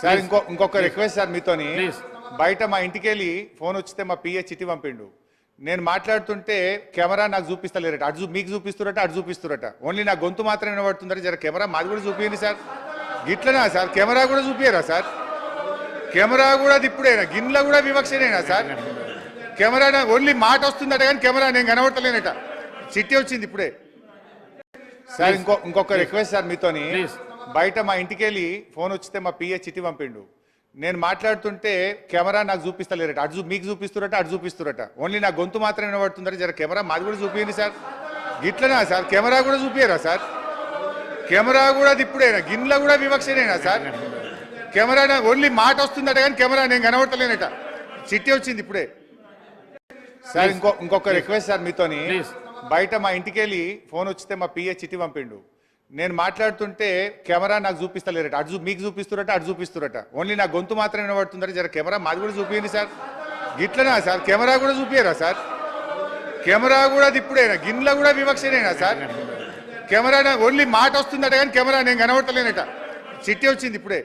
Sir ఇంకొక request sir మీతోని please. బయట మా ఇంటికి వెళ్ళి ఫోన్ వచ్చితే మా పిఏ చిట్టి పంపిండు. నేను మాట్లాడుతుంటే కెమెరా నాకు చూపిస్తలేరట, మీకు చూపిస్తురట, అటు చూపిస్తురట. ఓన్లీ నా గొంతు మాత్రం వినబడుతుందట. జర కెమెరా మాది కూడా చూపియండి సార్. గిట్లనా సార్? కెమెరా కూడా చూపియరా సార్? కెమెరా కూడా ఇప్పుడేనా? గిన్నెలో కూడా వివక్షనేనా సార్? కెమెరా ఓన్లీ మాట వస్తుందట కానీ కెమెరా నేను కనబడతలేనట. చిట్టి వచ్చింది ఇప్పుడే. సార్ ఇంకొక రిక్వెస్ట్ సార్ మీతోని ప్లీజ్. బయట మా ఇంటికి వెళ్ళి ఫోన్ వచ్చితే మా పిఏ చిట్టి పంపిండు. నేను మాట్లాడుతుంటే కెమెరా నాకు చూపిస్తలేరట, మీకు చూపిస్తురట, అటు చూపిస్తురట. ఓన్లీ నా గొంతు మాత్రం వినబడుతుందట. జర కెమెరా మాది కూడా చూపియండి సార్. గిట్లనా సార్? కెమెరా కూడా చూపియరా సార్? కెమెరా కూడా ఇప్పుడేనా? గిన్నెలో కూడా వివక్షనేనా సార్? కెమెరా ఓన్లీ మాట వస్తుందట కానీ కెమెరా నేను కనబడతలేనట. చిట్టి వచ్చింది ఇప్పుడే. సార్ ఇంకొక రిక్వెస్ట్ సార్ మీతోని ప్లీజ్. బయట మా ఇంటికి వెళ్ళి ఫోన్ వచ్చితే మా పిఏ చిట్టి పంపిండు. నేను మాట్లాడుతుంటే కెమెరా నాకు చూపిస్తలేరట, మీకు చూపిస్తురట, అటు చూపిస్తురట. ఓన్లీ నా గొంతు మాత్రం వినబడుతుందట. జర కెమెరా మాది కూడా చూపియండి సార్. గిట్లనా సార్? కెమెరా కూడా చూపియరా సార్? కెమెరా కూడా ఇప్పుడేనా? గిన్నెలో కూడా వివక్షనేనా సార్? కెమెరా ఓన్లీ మాట వస్తుందట కానీ కెమెరా నేను కనబడతలేనట. చిట్టి వచ్చింది ఇప్పుడే.